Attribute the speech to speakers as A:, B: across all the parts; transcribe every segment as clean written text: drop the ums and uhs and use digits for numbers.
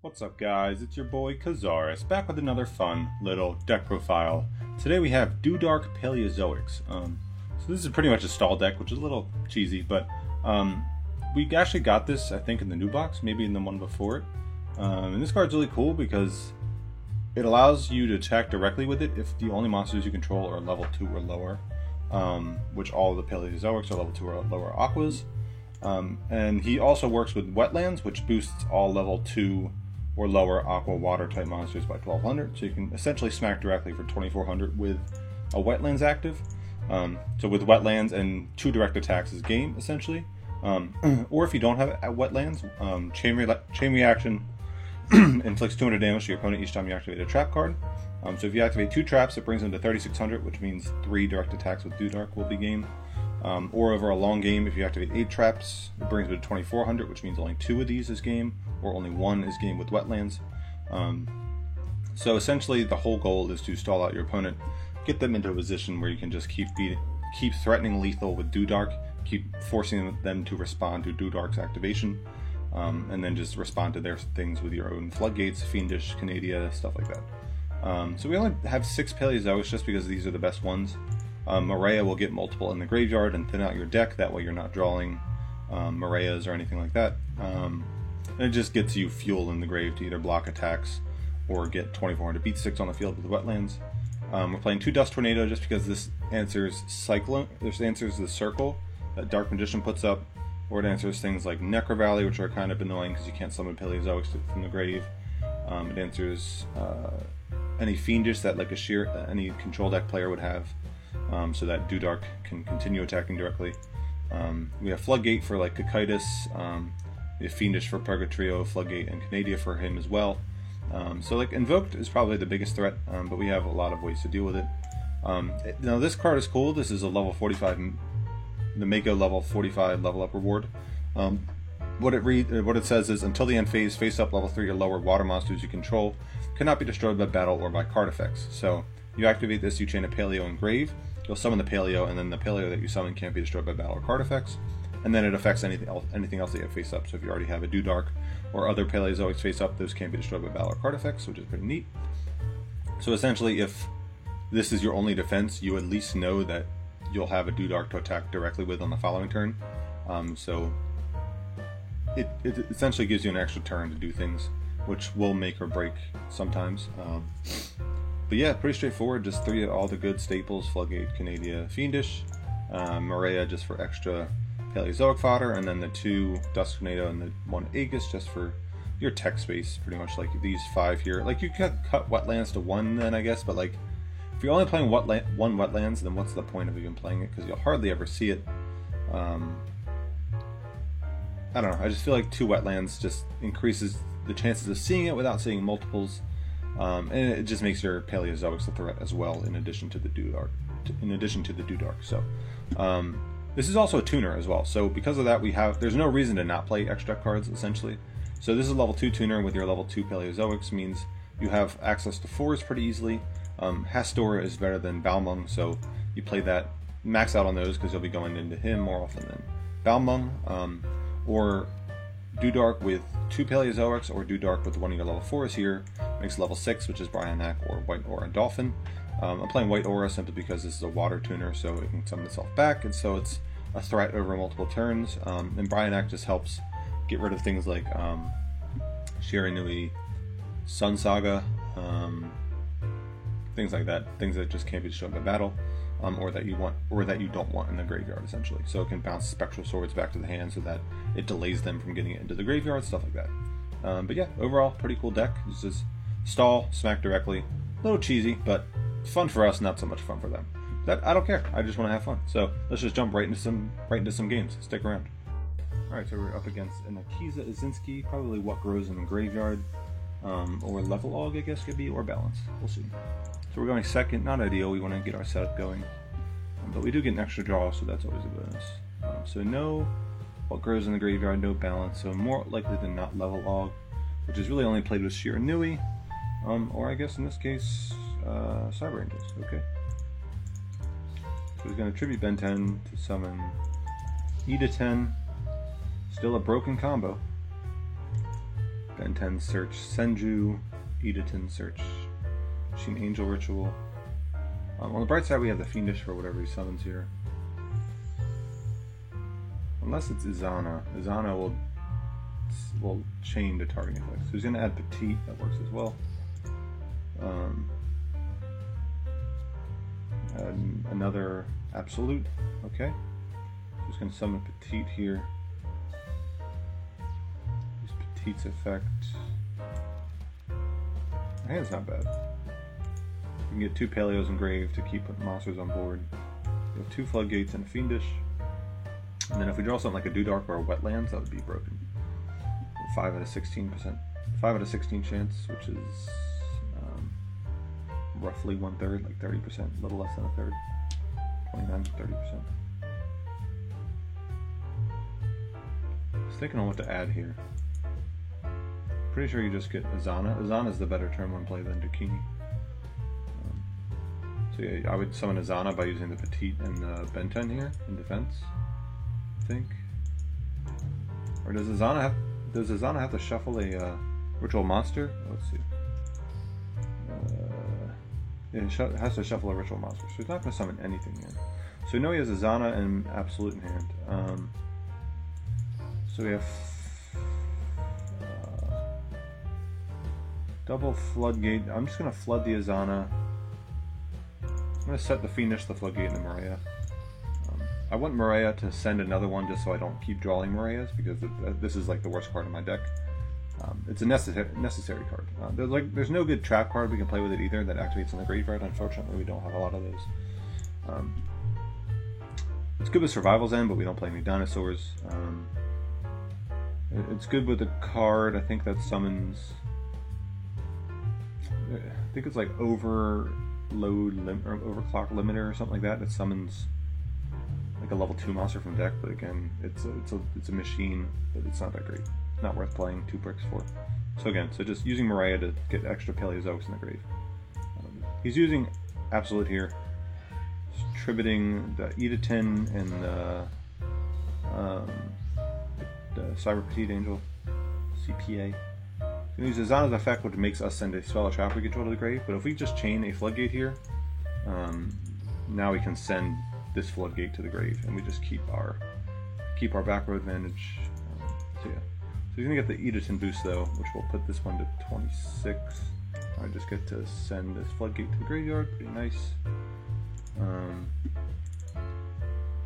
A: What's up guys, it's your boy Kazaris, back with another fun little deck profile. Today we have Dudark Paleozoics. So this is pretty much a stall deck, which is a little cheesy, but we actually got this, I think, in the new box, maybe in the one before it. And this card's really cool because it allows you to attack directly with it if the only monsters you control are level 2 or lower, which all the Paleozoics are level 2 or lower aquas. And he also works with Wetlands, which boosts all level 2 or lower aqua water type monsters by 1200, so you can essentially smack directly for 2400 with a Wetlands active. So with Wetlands and 2 direct attacks is game, essentially. Or if you don't have Wetlands, Chain Reaction inflicts 200 damage to your opponent each time you activate a trap card. So if you activate 2 traps, it brings them to 3600, which means 3 direct attacks with Dudark will be game. Or over a long game, if you activate 8 traps, it brings it to 2400, which means only 2 of these is game, or only 1 is game with Wetlands. So essentially, the whole goal is to stall out your opponent, get them into a position where you can just keep threatening lethal with Dudark, keep forcing them to respond to Dudark's activation, and then just respond to their things with your own Floodgates, Fiendish, Canadia, stuff like that. So we only have 6 Paleozoics just because these are the best ones. Mareya will get multiple in the graveyard and thin out your deck, that way you're not drawing Mareyas or anything like that. And it just gets you fuel in the grave to either block attacks or get 2400 beat sticks on the field with the Wetlands. We're playing 2 Dust Tornado just because this answers Cyclone. This answers the circle that Dark Magician puts up, or it answers things like Necro Valley, which are kind of annoying because you can't summon Paleozoics from the grave. It answers any Fiendish that like any control deck player would have. So that Dudark can continue attacking directly. We have Floodgate for like Cocytus, we have Fiendish for Purgatrio, Floodgate, and Canadia for him as well. So like Invoked is probably the biggest threat, but we have a lot of ways to deal with it. Now this card is cool. This is a level 45, the Mako level 45 level up reward. What it says is, until the end phase, face up level 3 or lower water monsters you control cannot be destroyed by battle or by card effects. So you activate this, you chain a Paleo and Grave. You'll summon the Paleo, and then the Paleo that you summon can't be destroyed by battle or card effects. And then it affects anything else that you have face up. So if you already have a Dudark or other Paleozoics face up, those can't be destroyed by battle or card effects, which is pretty neat. So essentially, if this is your only defense, you at least know that you'll have a Dudark to attack directly with on the following turn. So it essentially gives you an extra turn to do things, which will make or break sometimes. But yeah, pretty straightforward, just 3 of all the good staples: Floodgate, Canadia, Fiendish, Mareya just for extra Paleozoic fodder, and then the 2 Dust Tornado and the 1 Aegis just for your tech space, pretty much like these 5 here. Like you could cut Wetlands to 1 then, I guess, but like if you're only playing 1 Wetlands, then what's the point of even playing it, because you'll hardly ever see it. I don't know, I just feel like 2 Wetlands just increases the chances of seeing it without seeing multiples. And it just makes your Paleozoics a threat as well, in addition to the Dudark. So this is also a tuner as well. So because of that, there's no reason to not play extra cards essentially. So this is a level 2 tuner with your level 2 Paleozoics, means you have access to 4s pretty easily. Hastor is better than Balmung, so you play that, max out on those because you'll be going into him more often than Balmung. Or Dudark with 2 Paleozoics, or Dudark with 1 of your level 4s here, makes level 6, which is Brionac or White Aura Dolphin. I'm playing White Aura simply because this is a water tuner, so it can summon itself back, and so it's a threat over multiple turns. And Brionac just helps get rid of things like Shiranui, Sun Saga, things like that, things that just can't be destroyed by battle. Or that you want, or that you don't want in the graveyard, essentially. So it can bounce Spectral Swords back to the hand so that it delays them from getting it into the graveyard, stuff like that. But yeah, overall, pretty cool deck. This is stall, smack directly, a little cheesy, but fun for us, not so much fun for them. I don't care. I just want to have fun. So let's just jump right into some games. Stick around. All right, so we're up against an Akiza Azinski, probably what grows in the graveyard, or Level Og, I guess could be, or Balance. We'll see. So we're going second, not ideal, we want to get our setup going. But we do get an extra draw, so that's always a bonus. So no what grows in the graveyard, no Balance, so more likely than not Level Og, which is really only played with Shiranui, or I guess in this case, Cyber Angels. Okay. So he's going to tribute Ben 10 to summon Ida 10, still a broken combo. Ben 10 search Senju, Edaton search Machine Angel Ritual. On the bright side, we have the Fiendish for whatever he summons here. Unless it's Izana. Izana will chain to targeting effects. So he's going to add Petite, that works as well. Add another Absolute, okay. Just going to summon Petite here. Use Petite's effect. My hand's not bad. You can get 2 Paleos engraved to keep monsters on board. We have 2 Floodgates and a Fiendish. And then if we draw something like a Dudark or a Wetlands, that would be broken. 5 out of 16%. 5 out of 16 chance, which is roughly 1/3, like 30%, a little less than a third. 29 to 30%. Just thinking on what to add here. Pretty sure you just get Izana. Izana is the better turn 1 play than Dakini. So yeah, I would summon Izana by using the Petite and the Ben 10 here in defense, I think. Or does Izana have to shuffle a ritual monster? Let's see. It has to shuffle a ritual monster, so he's not going to summon anything here. So we know he has Izana and Absolute in hand. So we have double Floodgate. I'm just going to flood the Izana. I'm going to set the Fiendish, the Floodgate, and the Maria. I want Maria to send another one just so I don't keep drawing Marias, because this is like the worst card in my deck. It's a necessary card. There's no good trap card we can play with it either that activates in the graveyard. Unfortunately, we don't have a lot of those. It's good with Survival's End, but we don't play any dinosaurs. It's good with a card, I think, that summons... I think it's like Overclock Limiter or something like that. It summons like a level 2 monster from deck, but again, it's a machine, but it's not that great. Not worth playing 2 bricks for. So again, just using Maria to get extra Paleozoics in the grave. He's using Absolute here. He's tributing the Edaton and the Cyber Petite Angel, CPA. He uses Izana's effect, which makes us send a spell or trap we control to the grave, but if we just chain a Floodgate here, now we can send this Floodgate to the grave, and we just keep our back row advantage. So yeah. So you're going to get the Edaton boost though, which will put this one to 26. I just get to send this Floodgate to the graveyard, pretty nice.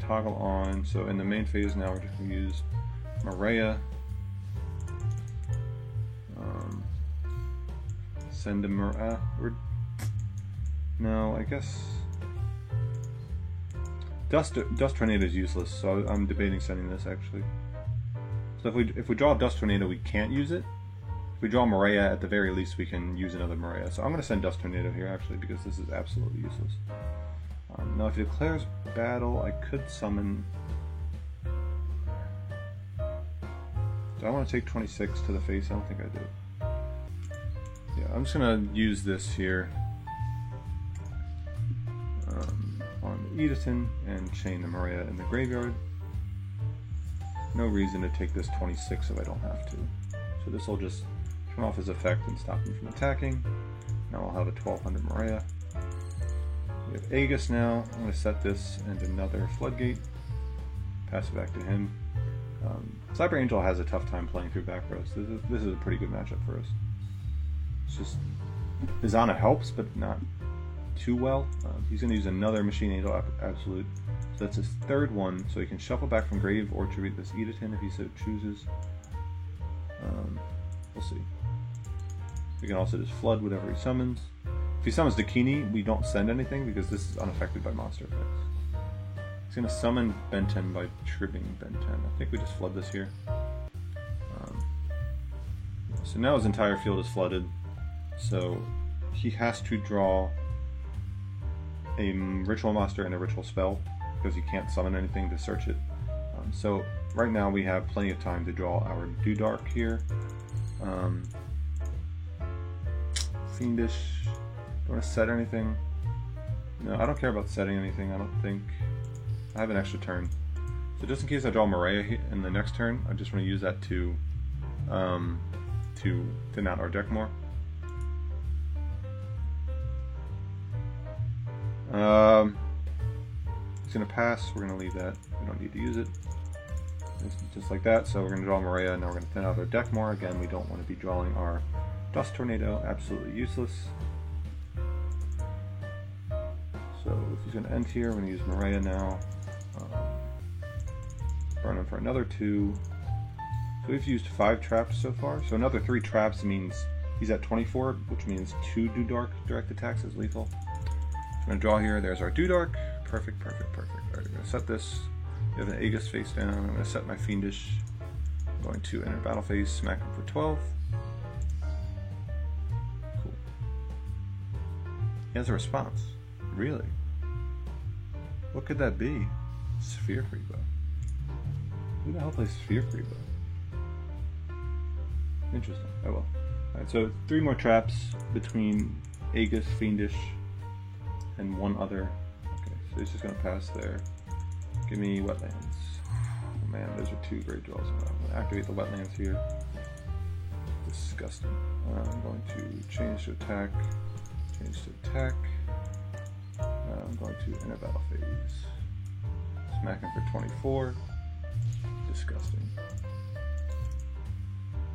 A: Toggle on, so in the main phase now we're just going to use Maria. Send a Maria, no, I guess Dust Tornado is useless, so I'm debating sending this actually. So if we draw a Dust Tornado, we can't use it. If we draw Maria, at the very least, we can use another Maria. So I'm going to send Dust Tornado here, actually, because this is absolutely useless. Now, if he declares battle, I could summon... Do I want to take 26 to the face? I don't think I do. Yeah, I'm just going to use this here on the Edaton and chain the Maria in the graveyard. No reason to take this 26 if I don't have to. So this will just turn off his effect and stop him from attacking. Now I'll have a 1200 Maria. We have Aegis now. I'm going to set this and another Floodgate. Pass it back to him. Cyber Angel has a tough time playing through back rows. This is a pretty good matchup for us. It's just Izana helps, but not too well. He's going to use another Machine Angel Absolute. So that's his third one, so he can shuffle back from grave or tribute this Edaton if he so chooses. We'll see. We can also just flood whatever he summons. If he summons Dakini, we don't send anything because this is unaffected by monster effects. He's going to summon Ben 10 by tripping Ben 10. I think we just flood this here. So now his entire field is flooded. So he has to draw a ritual monster and a ritual spell because he can't summon anything to search it. So right now we have plenty of time to draw our Dudark here. Fiendish. Do I want to set anything? No, I don't care about setting anything, I don't think. I have an extra turn. So just in case I draw Maria in the next turn, I just want to use that to to thin out our deck more. He's going to pass. We're going to leave that. We don't need to use it. Just like that. So we're going to draw Maria. Now we're going to thin out our deck more. Again, we don't want to be drawing our Dust Tornado. Absolutely useless. So if he's going to end here, we're going to use Maria now. Burn him for another 2. So we've used 5 traps so far. So another 3 traps means he's at 24, which means 2 Do Dark direct attacks is lethal. So I'm going to draw here. There's our Do Dark. Perfect, perfect, perfect. All right, we're going to set this. We have an Aegis face down. I'm going to set my Fiendish. I'm going to enter battle phase, smack him for 12. Cool. He has a response. Really? What could that be? Sphere Creepo. Who the hell plays Sphere Creepo? Interesting. Oh well. Alright, so 3 more traps between Aegis, Fiendish, and one other. Okay, so he's just going to pass there. Give me Wetlands. Oh man, those are 2 great draws. I'm going to activate the Wetlands here. Disgusting. I'm going to change to attack. Change to attack. I'm going to enter battle phase. Smack him for 24. Disgusting.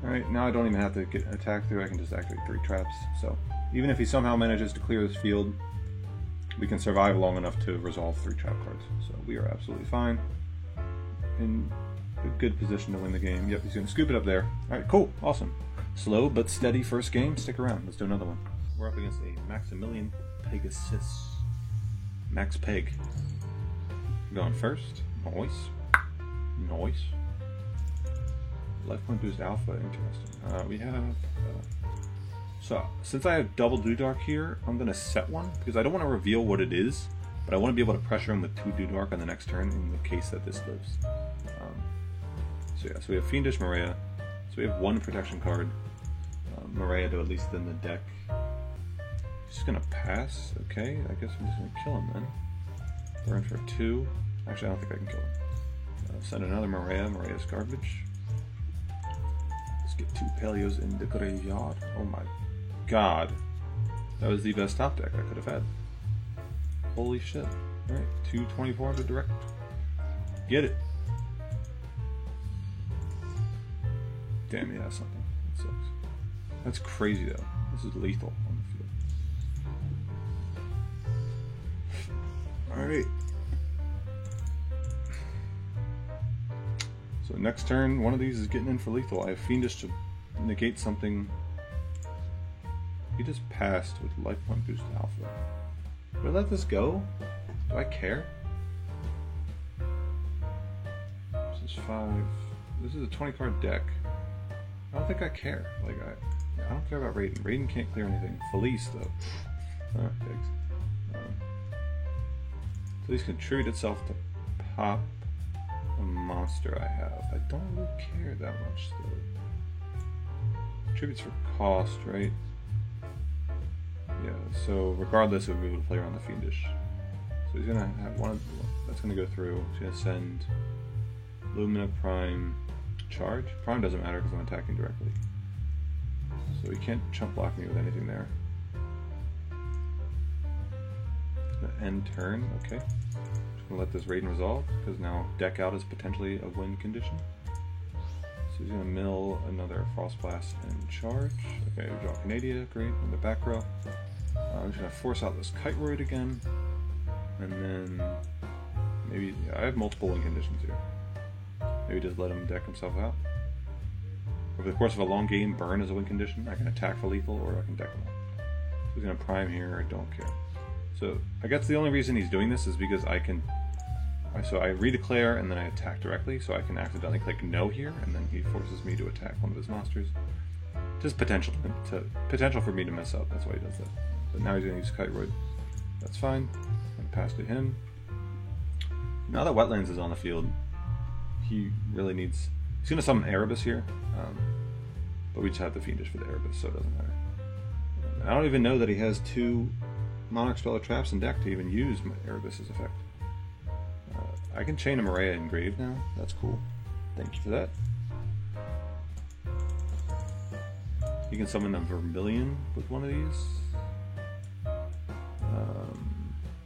A: Alright, now I don't even have to get an attack through, I can just activate 3 traps. So, even if he somehow manages to clear this field, we can survive long enough to resolve 3 trap cards. So we are absolutely fine. In a good position to win the game. Yep, he's going to scoop it up there. Alright, cool, awesome. Slow but steady first game, stick around, let's do another one. We're up against a Maximilian Pegasus. Max Peg. Going first. Nice. Nice. Life point boost alpha, interesting. We have. So, since I have double Do Dark here, I'm going to set one because I don't want to reveal what it is, but I want to be able to pressure him with 2 Do Dark on the next turn in the case that this lives. So, yeah, so we have Fiendish Maria. So, we have 1 protection card. Maria to at least thin the deck. He's just going to pass. Okay, I guess I'm just going to kill him then. Burn for 2. Actually, I don't think I can kill him. Send another Maria. Maria's garbage. Let's get 2 Paleos in the graveyard. Oh my god. That was the best top deck I could have had. Holy shit. Alright, 2 2400 direct. Get it. Damn, he has something. That sucks. That's crazy though. This is lethal on the field. Alright. So next turn, one of these is getting in for lethal. I have Fiendish to negate something. He just passed with life point boost alpha. Do I let this go? Do I care? This is 5. This is a 20 card deck. I don't think I care. Like I don't care about Raiden. Raiden can't clear anything. Felice though. Thanks. Felice contribute itself to pop a monster I have. I don't really care that much though. Contributes for cost, right? Yeah, so regardless we'll be able to play around the Fiendish. So he's gonna have one that's gonna go through. He's gonna send Lumina, Prime, Charge. Prime doesn't matter because I'm attacking directly. So he can't chump block me with anything there. End turn, okay. Just gonna let this Raiden resolve, because now deck out is potentially a win condition. So he's gonna mill another Frost Blast and Charge. Okay, we draw Canadia, great, in the back row. I'm just gonna force out this Kiteroid again. And then maybe, yeah, I have multiple win conditions here. Maybe just let him deck himself out. Over the course of a long game, burn is a win condition. I can attack for lethal or I can deck him out. So he's gonna prime here, I don't care. So I guess the only reason he's doing this is because I can, so I redeclare and then I attack directly, so I can accidentally click no here, and then he forces me to attack one of his monsters. Just potential for me to mess up, that's why he does that. But now he's going to use Kiteroid. That's fine. I'm going to pass to him. Now that Wetlands is on the field, he really needs, he's going to summon Erebus here, but we just have the Fiendish for the Erebus, so it doesn't matter. I don't even know that he has 2 Monarch Spell of Traps in deck to even use Erebus's effect. I can chain a Maria engraved now. That's cool. Thank you for that. You can summon a Vermilion with one of these.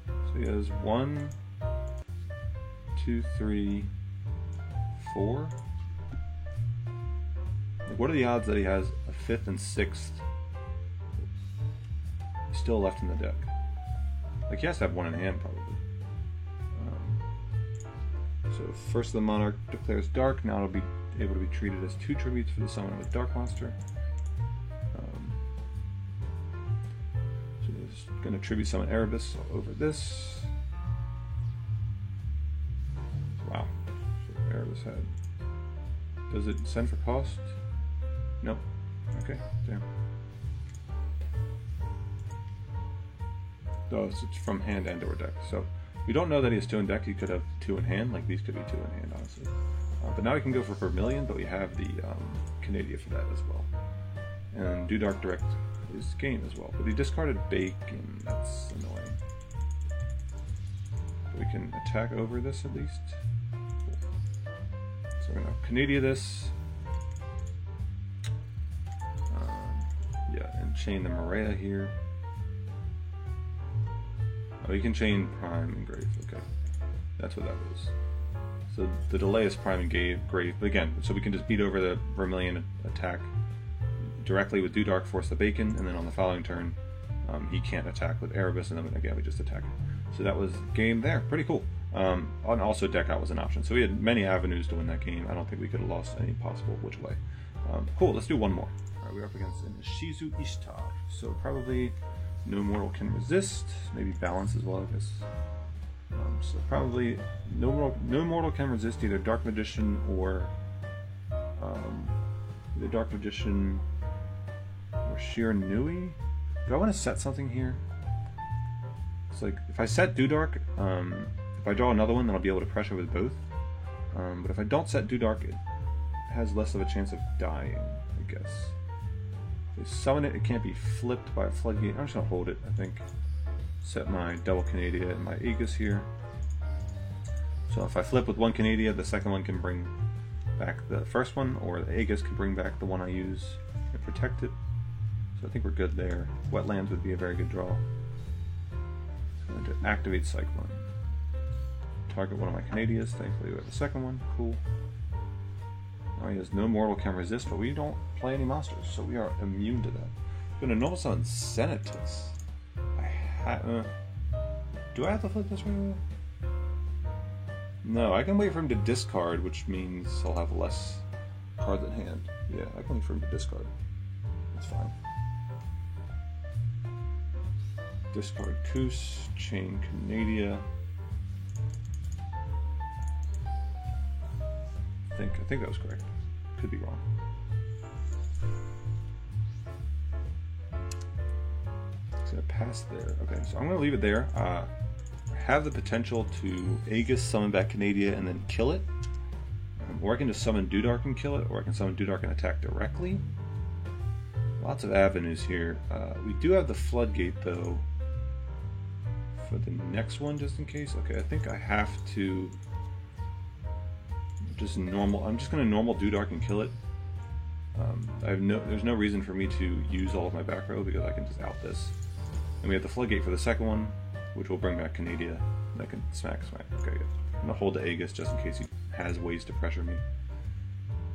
A: So he has 1, 2, 3, 4. Like, what are the odds that he has a 5th and 6th still left in the deck? Like, he has to have one in hand, probably. So first the Monarch declares Dark. Now it'll be able to be treated as 2 tributes for the summon of a Dark monster. So just going to tribute summon Erebus over this. Wow. So Erebus had. Does it send for cost? Nope. Okay, damn. Oh, so it's from hand and or deck. So we don't know that he has 2 in deck. He could have 2 in hand. Like, these could be 2 in hand, honestly. But now we can go for Vermilion, but we have the Canadia for that as well. And do Dark Direct is game as well. But he discarded Bacon. That's annoying. But we can attack over this at least. Cool. So we're going to Canadia this. Yeah, and chain the Maria here. Oh, you can chain Prime and Grave. Okay, that's what that was. So the delay is Prime and Grave, but again, so we can just beat over the Vermilion attack directly with Do Dark, force the Bacon, and then on the following turn, he can't attack with Erebus, and then again we just attack it. So that was game there. Pretty cool. And also deck out was an option. So we had many avenues to win that game. I don't think we could have lost any possible which way. Cool. Let's do one more. All right, we're up against Shizu Ishtar. So probably no mortal can resist. Maybe balance as well, I guess. So probably no mortal can resist either Dark Magician or either Dark Magician or Shiranui. Do I want to set something here? It's like if I set Do Dark, if I draw another one, then I'll be able to pressure with both. But if I don't set Do Dark, it has less of a chance of dying, I guess. If I summon it, it can't be flipped by a Floodgate. I'm just gonna hold it, I think. Set my double Canadia and my Aegis here. So if I flip with one Canadia, the second one can bring back the first one, or the Aegis can bring back the one I use and protect it. So I think we're good there. Wetlands would be a very good draw. So I'm going to activate Cyclone. Target one of my Canadias. Thankfully we have the second one. Cool. Now he has no mortal can resist, but we don't play any monsters, so we are immune to that. I'm going to normal summon Senatus. Do I have to flip this right away? No, I can wait for him to discard, which means he'll have less cards in hand. Yeah, I can wait for him to discard. That's fine. Discard Koos, chain Canadia. I think that was correct. Could be wrong. It's gonna pass there. Okay, so I'm gonna leave it there. Have the potential to Aegis summon back Canadia and then kill it. Or I can just summon Do Dark and kill it, or I can summon Do Dark and attack directly. Lots of avenues here. We do have the Floodgate though for the next one, just in case. Okay, I think I have to just normal. I'm just gonna normal Do Dark and kill it. There's no reason for me to use all of my back row because I can just out this. And we have the Floodgate for the second one, which will bring back Canadia. And I can smack. Okay, good. I'm gonna hold the Aegis just in case he has ways to pressure me,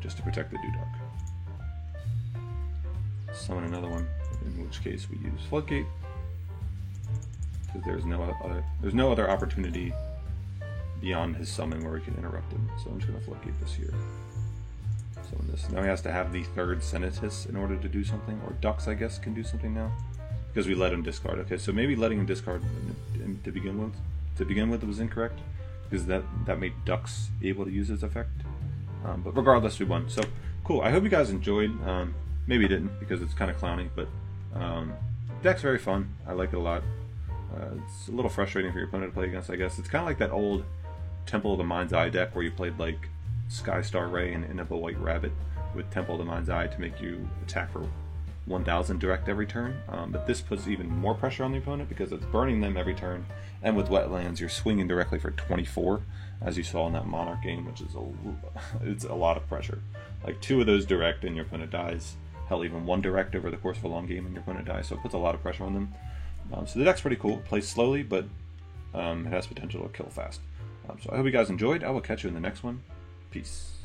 A: just to protect the Do Dark. Summon another one, in which case we use Floodgate, because there's no other opportunity beyond his summon where we can interrupt him. So I'm just gonna Floodgate this here. Summon this. Now he has to have the third Senatus in order to do something, or Dux, I guess, can do something now. Because we let him discard. Okay, so maybe letting him discard to begin with was incorrect, because that made Dux able to use his effect. But regardless, we won. So cool. I hope you guys enjoyed. Maybe you didn't because it's kind of clowny, but deck's very fun. I like it a lot. It's a little frustrating for your opponent to play against, I guess. It's kind of like that old Temple of the Mind's Eye deck where you played like Skystar Ray and Inaba White Rabbit with Temple of the Mind's Eye to make you attack for 1000 direct every turn, but this puts even more pressure on the opponent because it's burning them every turn, and with Wetlands you're swinging directly for 24, as you saw in that Monarch game, which is it's a lot of pressure. Like 2 of those direct and your opponent dies. hell, even one direct over the course of a long game and you're going to die, so it puts a lot of pressure on them. So the deck's pretty cool. It plays slowly, but it has potential to kill fast. So I hope you guys enjoyed. I will catch you in the next one. Peace.